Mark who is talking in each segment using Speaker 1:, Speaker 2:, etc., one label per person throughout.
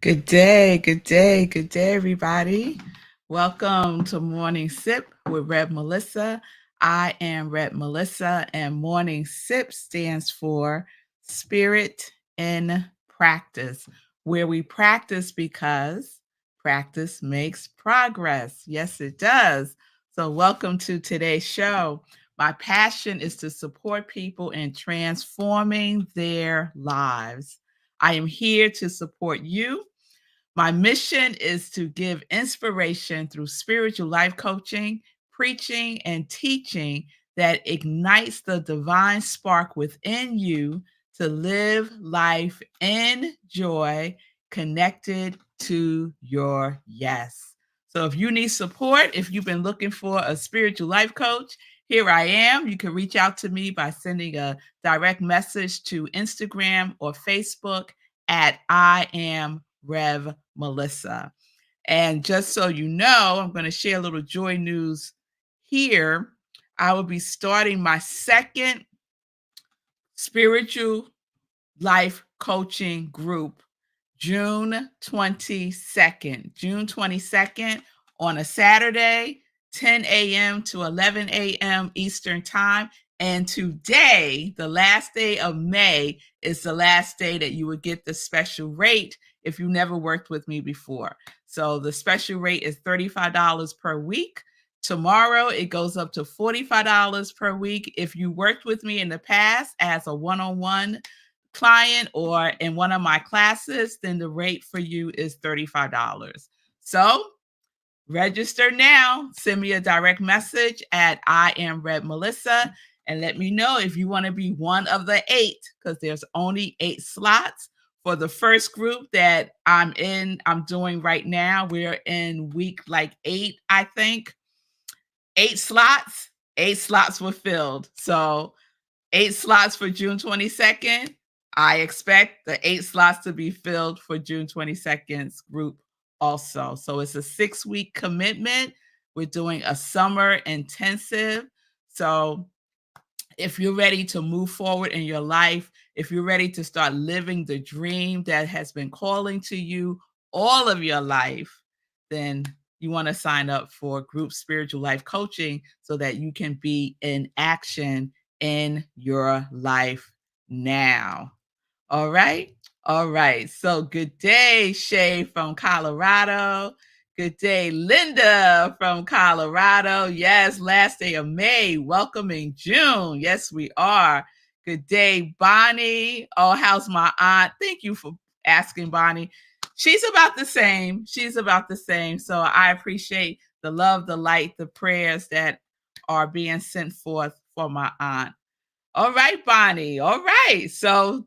Speaker 1: Good day, good day, good day, everybody. Welcome to Morning Sip with Melissa. I am Melissa, and Morning Sip stands for Spirit in Practice, where we practice because practice makes progress. Yes, it does. So, welcome to today's show. My passion is to support people in transforming their lives. I am here to support you. My mission is to give inspiration through spiritual life coaching, preaching, and teaching that ignites the divine spark within you to live life in joy, connected to your yes. So if you need support, if you've been looking for a spiritual life coach, here I am. You can reach out to me by sending a direct message to Instagram or Facebook at I am revmelissa. And just so you know, I'm going to share a little joy news here. I will be starting my second spiritual life coaching group June 22nd. June 22nd on a Saturday, 10 a.m. to 11 a.m. Eastern Time. And today, the last day of May, is the last day that you would get the special rate if you never worked with me before. So the special rate is $35 per week. Tomorrow, it goes up to $45 per week. If you worked with me in the past as a one-on-one client or in one of my classes, then the rate for you is $35. So register now. Send me a direct message at I am revmelissa and let me know if you want to be one of the 8, because there's only 8 slots for the first group that I'm doing right now. We're in week 8, I think. 8 slots. 8 slots were filled. So 8 slots for June 22nd. I expect the 8 slots to be filled for June 22nd's group also. So it's a 6-week commitment. We're doing a summer intensive. So if you're ready to move forward in your life, if you're ready to start living the dream that has been calling to you all of your life, then you want to sign up for group spiritual life coaching so that you can be in action in your life now. All right. All right. So good day, Shay from Colorado. Good day, Linda from Colorado. Yes, last day of May, welcoming June. Yes, we are. Good day, Bonnie. Oh, how's my aunt? Thank you for asking, Bonnie. She's about the same. She's about the same. So I appreciate the love, the light, the prayers that are being sent forth for my aunt. All right, Bonnie. All right. So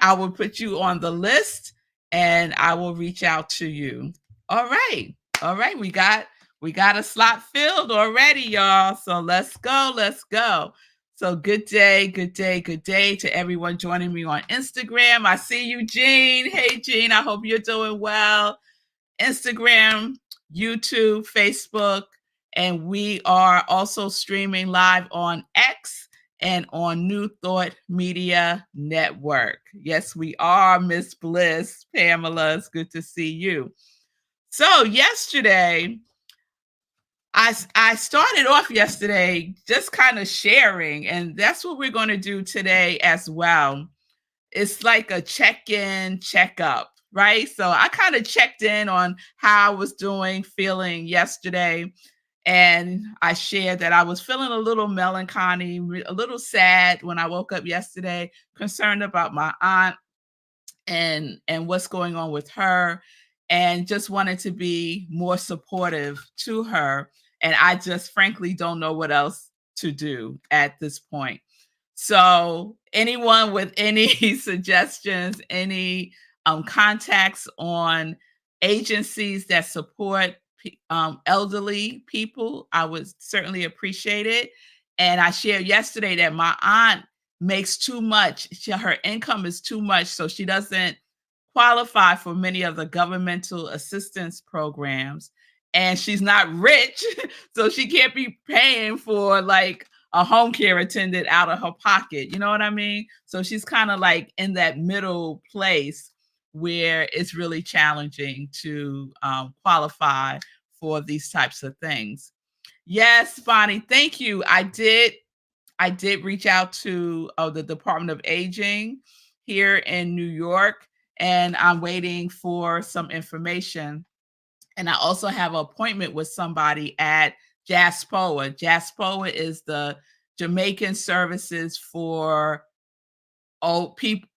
Speaker 1: I will put you on the list and I will reach out to you. All right. All right. We got a slot filled already, y'all. So let's go. Let's go. So good day to everyone joining me on Instagram. I see you, Jean. Hey, Jean. I hope you're doing well. Instagram, YouTube, Facebook, and we are also streaming live on X and on New Thought Media Network. Yes, we are, Miss Bliss. Pamela, it's good to see you. So yesterday, I started off yesterday just kind of sharing, and that's what we're going to do today as well. It's like a check-in, check-up, right? So I kind of checked in on how I was feeling yesterday. And I shared that I was feeling a little melancholy, a little sad when I woke up yesterday, concerned about my aunt and what's going on with her, and just wanted to be more supportive to her. And I just frankly don't know what else to do at this point. So anyone with any suggestions, any contacts on agencies that support elderly people, I would certainly appreciate it. And I shared yesterday that my aunt makes too much. Her income is too much, so she doesn't qualify for many of the governmental assistance programs. And she's not rich, so she can't be paying for like a home care attendant out of her pocket. You know what I mean? So she's kind of like in that middle place where it's really challenging to qualify for these types of things. Yes, Bonnie, thank you. I did reach out to the Department of Aging here in New York, and I'm waiting for some information. And I also have an appointment with somebody at JASPOA. JASPOA is the Jamaican Services for old people,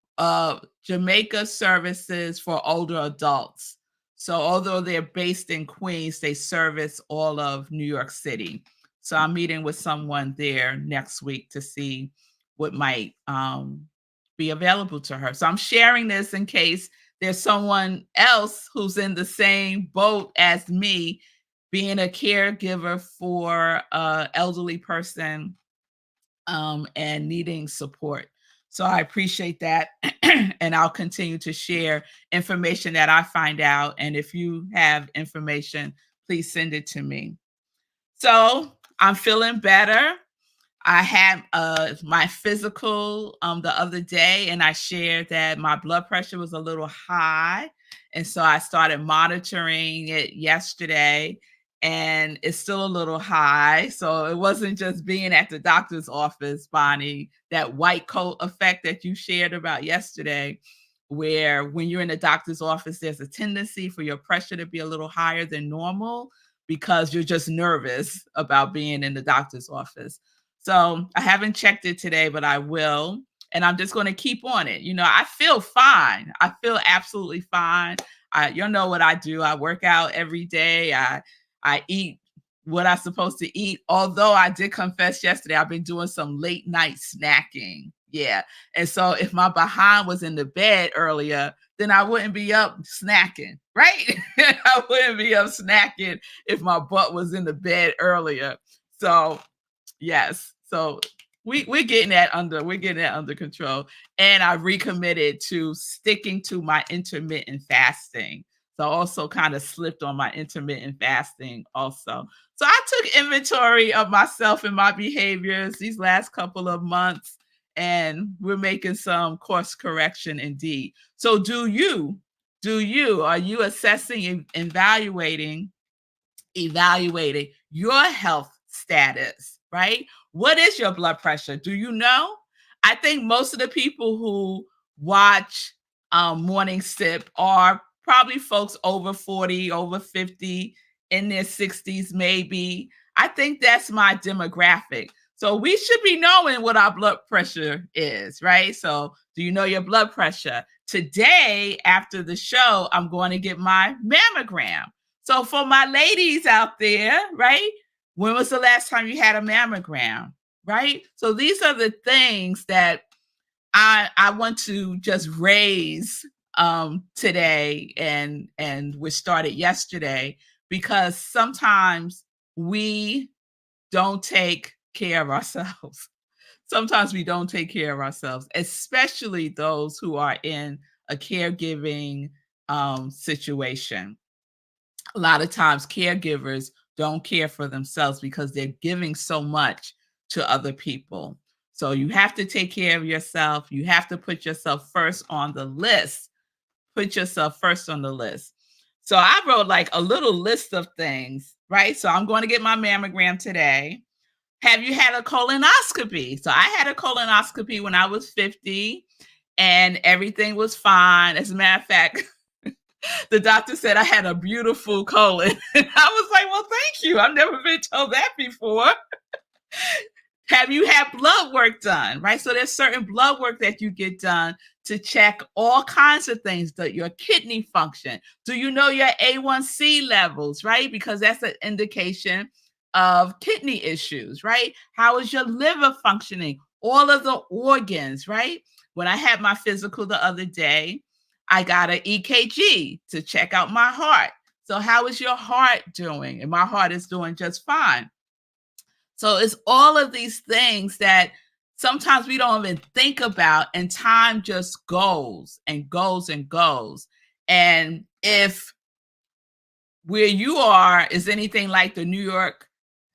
Speaker 1: Jamaica Services for Older Adults. So although they're based in Queens, they service all of New York City. So I'm meeting with someone there next week to see what might be available to her. So I'm sharing this in case there's someone else who's in the same boat as me, being a caregiver for an elderly person and needing support. So I appreciate that. And I'll continue to share information that I find out. And if you have information, please send it to me. So I'm feeling better. I had my physical the other day, and I shared that my blood pressure was a little high. And so I started monitoring it yesterday, and it's still a little high. So it wasn't just being at the doctor's office, Bonnie, that white coat effect that you shared about yesterday, where when you're in the doctor's office, there's a tendency for your pressure to be a little higher than normal because you're just nervous about being in the doctor's office. So I haven't checked it today, but I will. And I'm just going to keep on it. You know, I feel fine. I feel absolutely fine. You know what I do. I work out every day. I eat what I'm supposed to eat. Although I did confess yesterday, I've been doing some late night snacking. Yeah. And so if my behind was in the bed earlier, then I wouldn't be up snacking, right? I wouldn't be up snacking if my butt was in the bed earlier. So yes. So we're getting that under control. And I recommitted to sticking to my intermittent fasting. So I also kind of slipped on my intermittent fasting also. So I took inventory of myself and my behaviors these last couple of months, and we're making some course correction indeed. So are you assessing and evaluating your health status, right? What is your blood pressure? Do you know? I think most of the people who watch Morning Sip are probably folks over 40, over 50, in their 60s, maybe. I think that's my demographic. So we should be knowing what our blood pressure is, right? So do you know your blood pressure? Today, after the show, I'm going to get my mammogram. So for my ladies out there, right? When was the last time you had a mammogram, right? So these are the things that I want to just raise today, and we started yesterday, because sometimes we don't take care of ourselves. Sometimes we don't take care of ourselves, especially those who are in a caregiving situation. A lot of times caregivers don't care for themselves because they're giving so much to other people. So you have to take care of yourself. You have to put yourself first on the list. Put yourself first on the list. So I wrote like a little list of things, right? So I'm going to get my mammogram today. Have you had a colonoscopy? So I had a colonoscopy when I was 50, and everything was fine. As a matter of fact, the doctor said I had a beautiful colon. And I was like, well, thank you. I've never been told that before. Have you had blood work done, right? So there's certain blood work that you get done to check all kinds of things, your kidney function. Do you know your A1C levels, right? Because that's an indication of kidney issues, right? How is your liver functioning? All of the organs, right? When I had my physical the other day, I got an EKG to check out my heart. So how is your heart doing? And my heart is doing just fine. So it's all of these things that sometimes we don't even think about, and time just goes and goes and goes. And if where you are is anything like the New York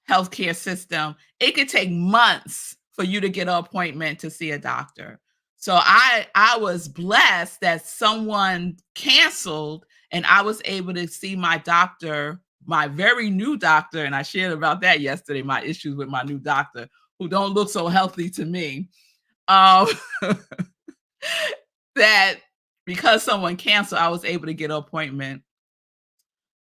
Speaker 1: healthcare system, it could take months for you to get an appointment to see a doctor. So I was blessed that someone canceled and I was able to see my doctor, my very new doctor, and I shared about that yesterday, my issues with my new doctor, who don't look so healthy to me. Um, that because someone canceled, I was able to get an appointment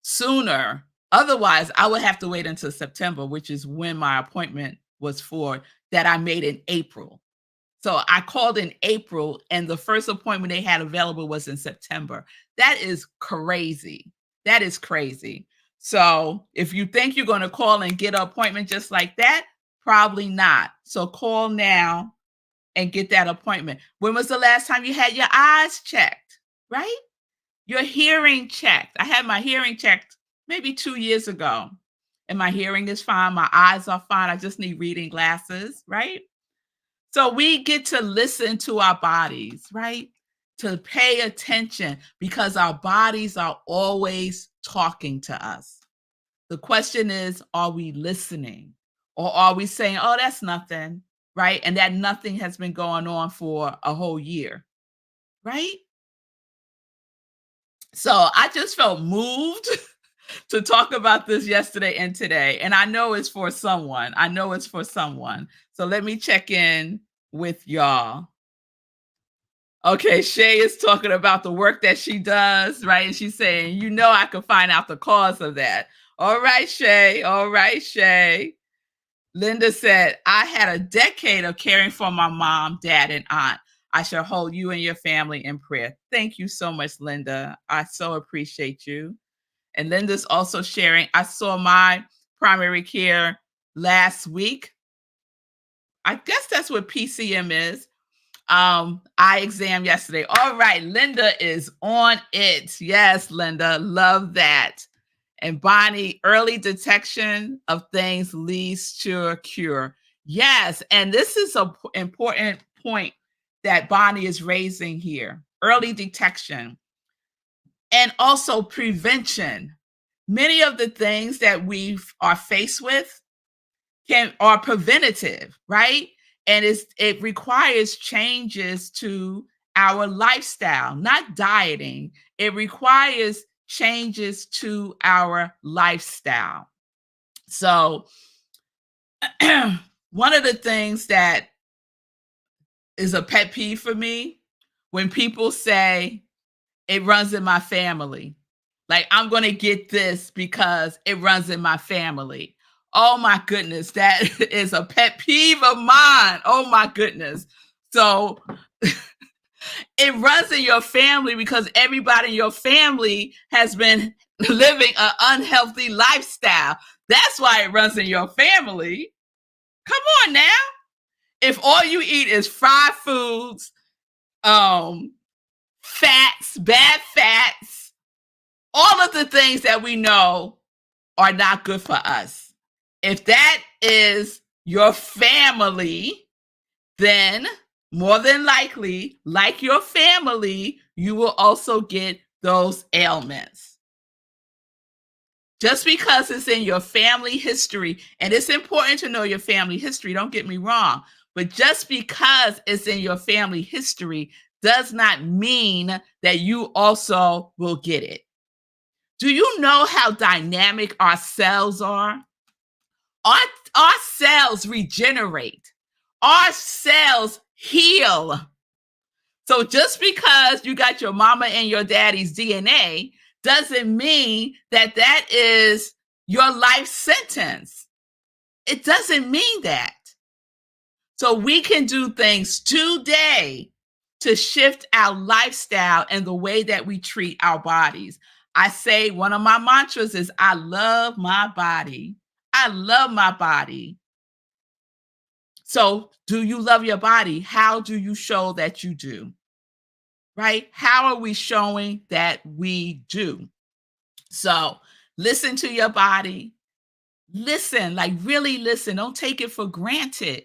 Speaker 1: sooner. Otherwise, I would have to wait until September, which is when my appointment was for, that I made in April. So I called in April and the first appointment they had available was in September. That is crazy. That is crazy. So if you think you're going to call and get an appointment just like that, probably not. So call now and get that appointment. When was the last time you had your eyes checked, right? Your hearing checked. I had my hearing checked maybe 2 years ago, and my hearing is fine. My eyes are fine. I just need reading glasses, right? So we get to listen to our bodies, right? To pay attention because our bodies are always talking to us. The question is, are we listening? Or are we saying, oh, that's nothing, right? And that nothing has been going on for a whole year, right? So I just felt moved to talk about this yesterday and today. And I know it's for someone. I know it's for someone. So let me check in with y'all. Okay, Shay is talking about the work that she does, right? And she's saying, you know, I can find out the cause of that. All right, Shay. All right, Shay. Linda said, I had a decade of caring for my mom, dad, and aunt. I shall hold you and your family in prayer. Thank you so much, Linda. I so appreciate you. And Linda's also sharing, I saw my primary care last week. I guess that's what PCM is. Eye exam yesterday. All right, Linda is on it. Yes, Linda, love that. And Bonnie, early detection of things leads to a cure. Yes, and this is an important point that Bonnie is raising here. Early detection and also prevention. Many of the things that we are faced with are preventative, right? And it requires changes to our lifestyle, not dieting. It requires changes to our lifestyle. So one of the things that is a pet peeve for me when people say it runs in my family. Like, I'm going to get this because it runs in my family. Oh my goodness, that is a pet peeve of mine. Oh my goodness. So it runs in your family because everybody in your family has been living an unhealthy lifestyle. That's why it runs in your family. Come on now. If all you eat is fried foods, fats, bad fats, all of the things that we know are not good for us. If that is your family, then more than likely, like your family, you will also get those ailments. Just because it's in your family history, and it's important to know your family history, don't get me wrong, but just because it's in your family history does not mean that you also will get it. Do you know how dynamic our cells are? Our cells regenerate. Our cells heal. So just because you got your mama and your daddy's DNA doesn't mean that that is your life sentence. It doesn't mean that. So we can do things today to shift our lifestyle and the way that we treat our bodies. I say one of my mantras is, I love my body. I love my body. So do you love your body? How do you show that you do? Right? How are we showing that we do? So listen to your body. Listen, like really listen. Don't take it for granted.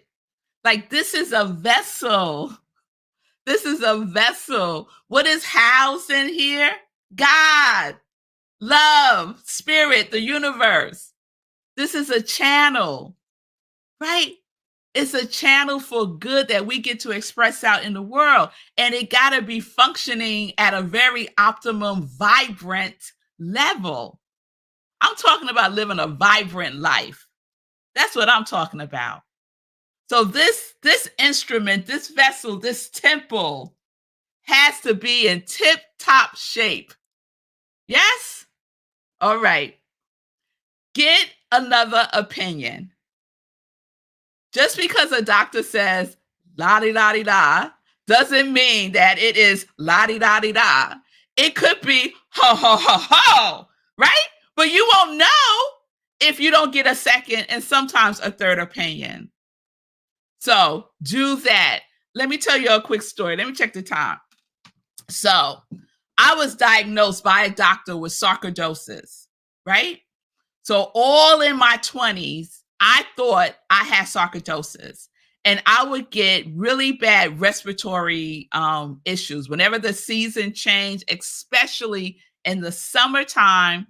Speaker 1: Like, this is a vessel. This is a vessel. What is housed in here? God, love, spirit, the universe. This is a channel, right? It's a channel for good that we get to express out in the world. And it got to be functioning at a very optimum, vibrant level. I'm talking about living a vibrant life. That's what I'm talking about. So this instrument, this vessel, this temple has to be in tip-top shape. Yes? All right. Get another opinion. Just because a doctor says la-di-da-di-da doesn't mean that it is la-di-da-di-da. It could be ho, ho, ho, ho, right? But you won't know if you don't get a second and sometimes a third opinion. So do that. Let me tell you a quick story. Let me check the time. So I was diagnosed by a doctor with sarcoidosis, right? So all in my 20s, I thought I had sarcoidosis, and I would get really bad respiratory issues whenever the season changed, especially in the summertime.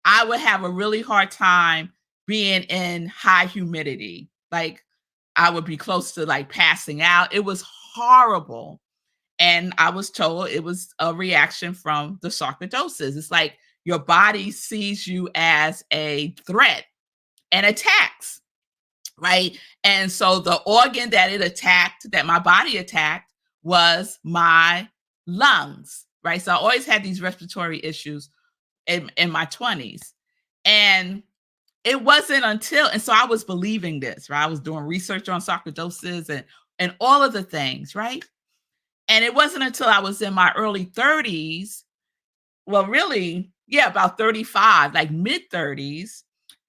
Speaker 1: I would have a really hard time being in high humidity. Like I would be close to like passing out. It was horrible. And I was told it was a reaction from the sarcoidosis. It's like your body sees you as a threat and attacks, right? And so the organ that it attacked, that my body attacked, was my lungs, right? So I always had these respiratory issues in my 20s. And it wasn't until, and so I was believing this, right? I was doing research on sarcoidosis and all of the things, right? And it wasn't until I was in my early 30s, well, really, yeah, about 35, like mid 30s.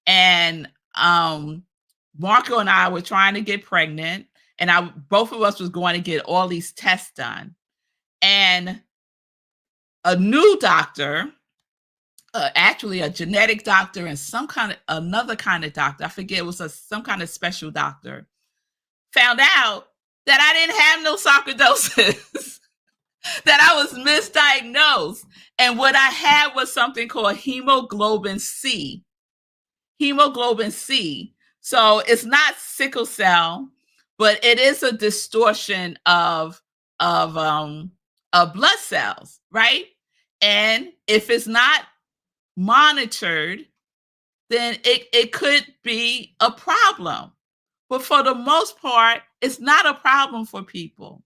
Speaker 1: And Marco and I were trying to get pregnant, and both of us was going to get all these tests done. And a new doctor, actually a genetic doctor and another kind of doctor, I forget, it was some kind of special doctor, found out that I didn't have no sarcoidosis, that I was misdiagnosed. And what I had was something called hemoglobin C. Hemoglobin C. So it's not sickle cell, but it is a distortion of blood cells, right? And if it's not monitored, then it could be a problem. But for the most part, it's not a problem for people.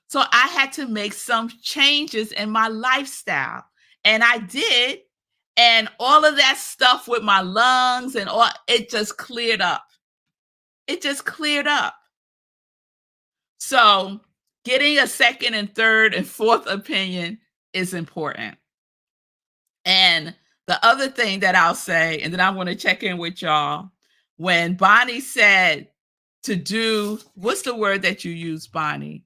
Speaker 1: So I had to make some changes in my lifestyle. And I did. And all of that stuff with my lungs and all, it just cleared up. It just cleared up. So getting a second and third and fourth opinion is important. And the other thing that I'll say, and then I'm going to check in with y'all, when Bonnie said to do, what's the word that you use, Bonnie?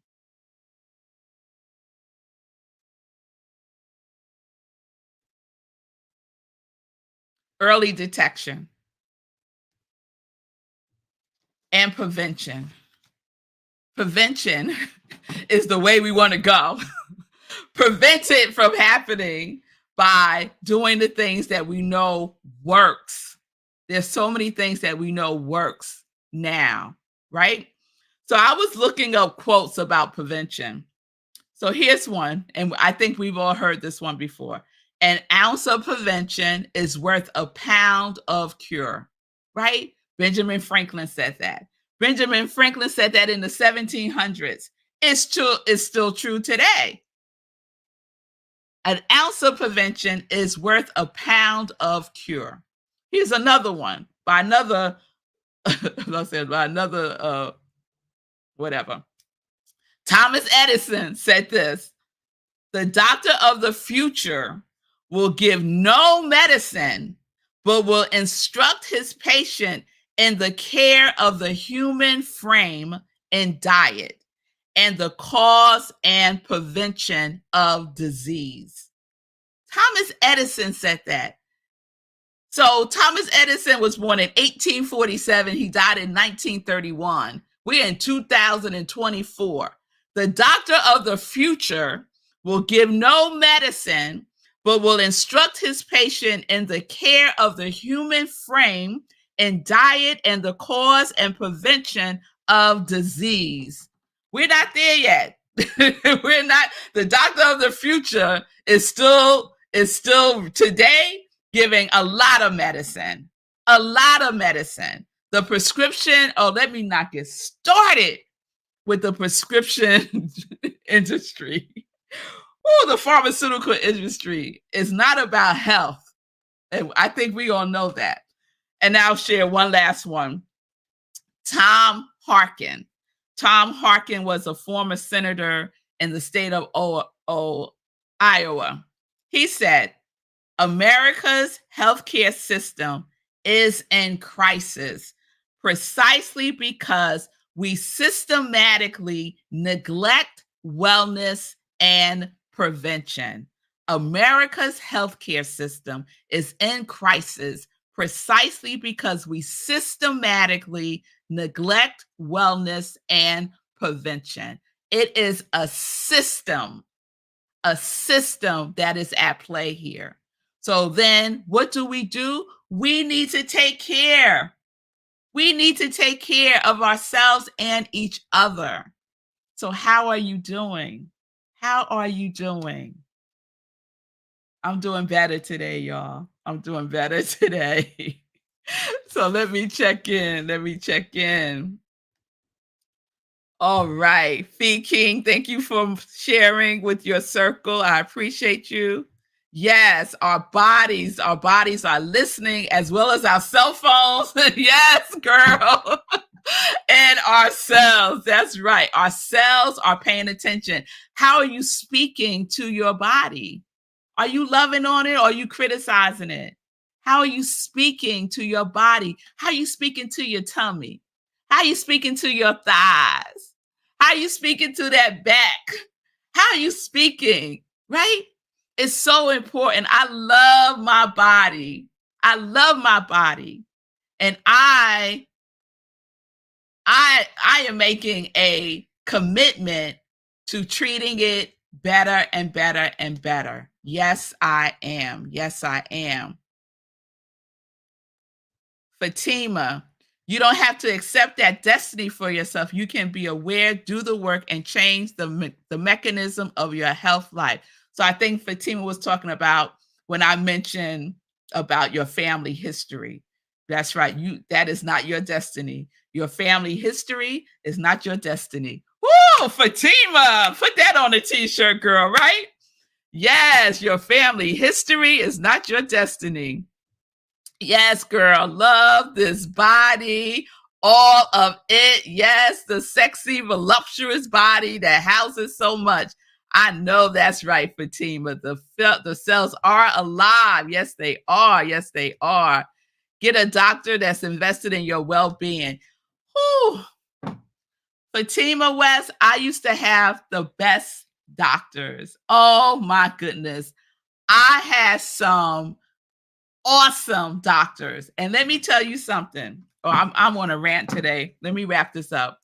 Speaker 1: Early detection and prevention. Prevention is the way we want to go. Prevent it from happening by doing the things that we know works. There's so many things that we know works now, right? So I was looking up quotes about prevention. So here's one, and I think we've all heard this one before. An ounce of prevention is worth a pound of cure, right? Benjamin Franklin said that. Benjamin Franklin said that in the 1700s. It's still true today. An ounce of prevention is worth a pound of cure. Here's another one by another, whatever. Thomas Edison said this: the doctor of the future will give no medicine, but will instruct his patient in the care of the human frame and diet, and the cause and prevention of disease. Thomas Edison said that. So Thomas Edison was born in 1847. He died in 1931. We're in 2024. The doctor of the future will give no medicine, but will instruct his patient in the care of the human frame and diet and the cause and prevention of disease. We're not there yet. We're not. The doctor of the future is still today giving a lot of medicine. A lot of medicine. The prescription, oh, let me not get started with the prescription industry. Oh, the pharmaceutical industry is not about health. And I think we all know that. And I'll share one last one. Tom Harkin. Tom Harkin was a former senator in the state of Iowa. He said, America's healthcare system is in crisis precisely because we systematically neglect wellness and prevention. America's healthcare system is in crisis precisely because we systematically neglect wellness and prevention. It is a system that is at play here. So then what do? We need to take care. We need to take care of ourselves and each other. So how are you doing? How are you doing? I'm doing better today, y'all. I'm doing better today. So let me check in. All right. Fee King, thank you for sharing with your circle. I appreciate you. Yes, our bodies are listening as well as our cell phones. Yes, girl. And our cells. That's right. Our cells are paying attention. How are you speaking to your body? Are you loving on it or are you criticizing it? How are you speaking to your body? How are you speaking to your tummy? How are you speaking to your thighs? How are you speaking to that back? How are you speaking? Right? It's so important. I love my body. I love my body. And I am making a commitment to treating it better and better and better. Yes, I am. Yes, I am. Fatima, you don't have to accept that destiny for yourself. You can be aware, do the work, and change the mechanism of your health life. So I think Fatima was talking about when I mentioned about your family history. That's right. That is not your destiny. Your family history is not your destiny. Woo, Fatima, put that on a t-shirt, girl, right? Yes, your family history is not your destiny. Yes, girl, love this body, all of it. Yes, the sexy, voluptuous body that houses so much. I know that's right, Fatima. The cells are alive. Yes, they are. Yes, they are. Get a doctor that's invested in your well-being. Whew. Fatima West, I used to have the best doctors. Oh my goodness. I had some awesome doctors. And let me tell you something. Oh, I'm on a rant today. Let me wrap this up.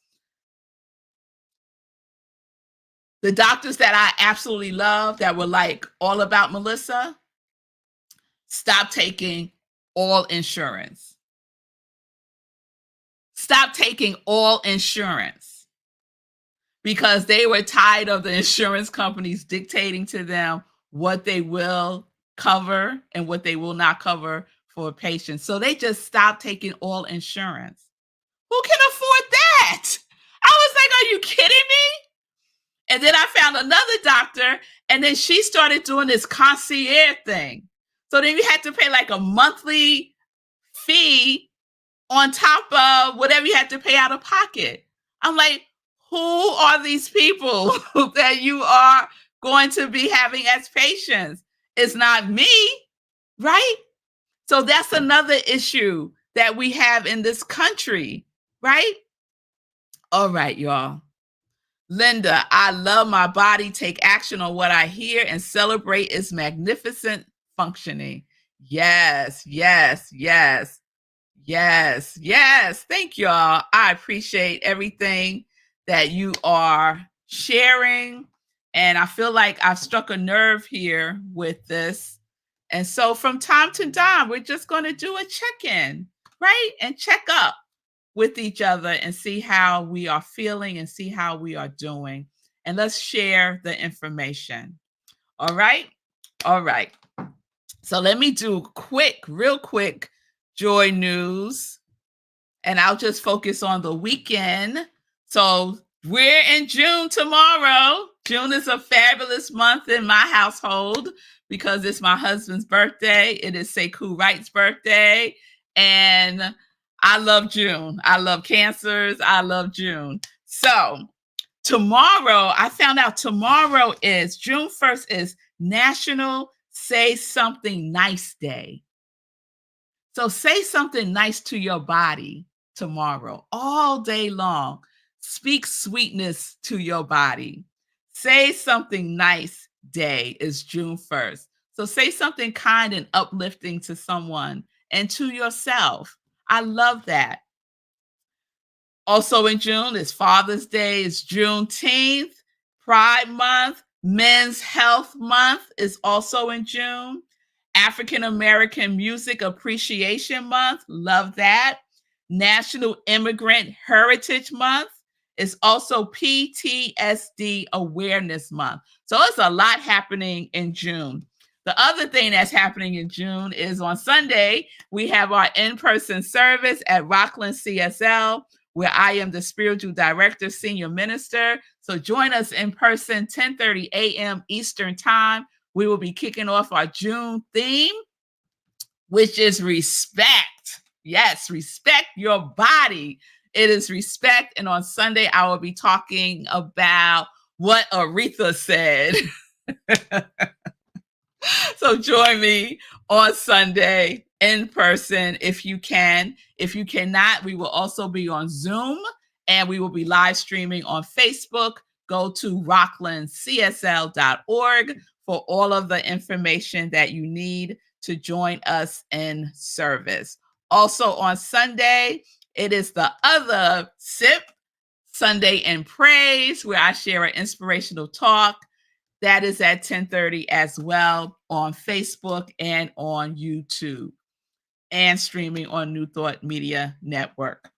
Speaker 1: The doctors that I absolutely love that were like all about Melissa, stop taking all insurance. Stop taking all insurance because they were tired of the insurance companies dictating to them what they will cover and what they will not cover for patients. So they just stopped taking all insurance. Who can afford that? I was like, are you kidding me? And then I found another doctor, and then she started doing this concierge thing. So then you had to pay like a monthly fee on top of whatever you had to pay out of pocket. I'm like, who are these people that you are going to be having as patients? It's not me, right? So that's another issue that we have in this country, right? All right, y'all. Linda, I love my body. Take action on what I hear and celebrate its magnificent functioning. Yes, yes, yes, yes, yes. Thank y'all. I appreciate everything that you are sharing. And I feel like I've struck a nerve here with this. And so from time to time, we're just going to do a check-in, right? And check up. with each other and see how we are feeling and see how we are doing. And let's share the information. All right? All right. So let me do real quick joy news. And I'll just focus on the weekend. So we're in June tomorrow. June is a fabulous month in my household because it's my husband's birthday. It is Sekou Wright's birthday. And I love June. I love cancers. I love June. So tomorrow, I found out tomorrow is June 1st is National Say Something Nice Day. So say something nice to your body tomorrow, all day long. Speak sweetness to your body. Say something nice day is June 1st. So say something kind and uplifting to someone and to yourself. I love that. Also in June is Father's Day, it's Juneteenth, Pride Month, Men's Health Month is also in June. African American Music Appreciation Month, love that. National Immigrant Heritage Month is also PTSD Awareness Month. So it's a lot happening in June. The other thing that's happening in June is on Sunday, we have our in-person service at Rockland CSL, where I am the spiritual director, senior minister. So join us in person, 10:30 a.m. Eastern Time. We will be kicking off our June theme, which is respect. Yes, respect your body. It is respect. And on Sunday, I will be talking about what Aretha said. So join me on Sunday in person if you can. If you cannot, we will also be on Zoom and we will be live streaming on Facebook. Go to rocklandcsl.org for all of the information that you need to join us in service. Also on Sunday, it is the other SIP, Sunday in Praise, where I share an inspirational talk. That is at 10:30 as well on Facebook and on YouTube and streaming on New Thought Media Network.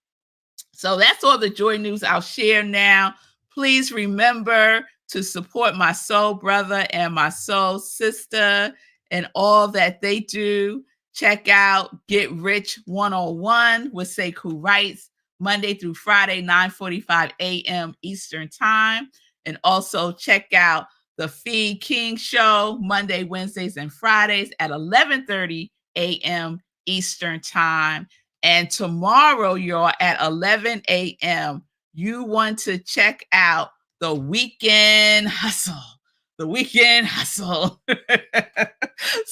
Speaker 1: So that's all the joy news I'll share now. Please remember to support my soul brother and my soul sister and all that they do. Check out Get Rich 101 with Sekou Wrights, Monday through Friday, 9:45 a.m. Eastern Time. And also check out the Feed King Show, Monday, Wednesdays, and Fridays at 11:30 a.m. Eastern Time. And tomorrow, y'all, at 11 a.m., you want to check out the Weekend Hustle. The Weekend Hustle.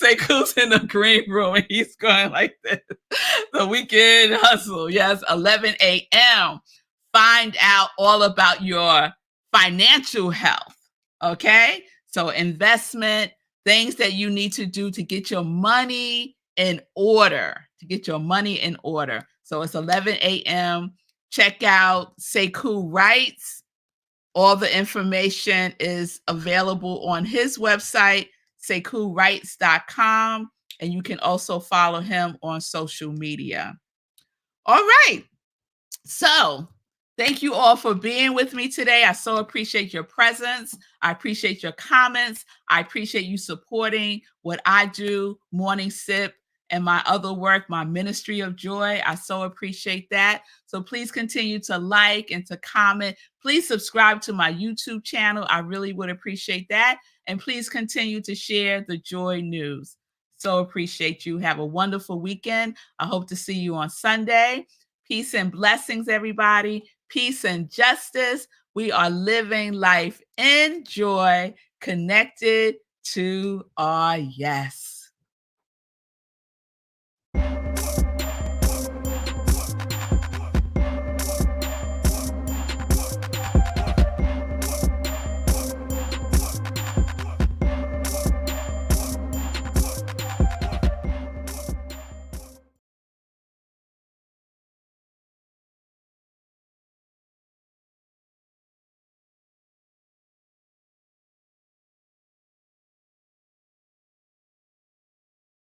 Speaker 1: Sekou's in the green room and he's going like this. The Weekend Hustle. Yes, 11 a.m. Find out all about your financial health. Okay? So investment, things that you need to do to get your money in order. So it's 11 a.m. Check out Sekou Wrights. All the information is available on his website, SekouWrights.com. And you can also follow him on social media. All right. So thank you all for being with me today. I so appreciate your presence. I appreciate your comments. I appreciate you supporting what I do, Morning Sip, and my other work, my Ministry of Joy. I so appreciate that. So please continue to like and to comment. Please subscribe to my YouTube channel. I really would appreciate that. And please continue to share the Joy News. So appreciate you. Have a wonderful weekend. I hope to see you on Sunday. Peace and blessings, everybody. Peace and justice. We are living life in joy, connected to our yes.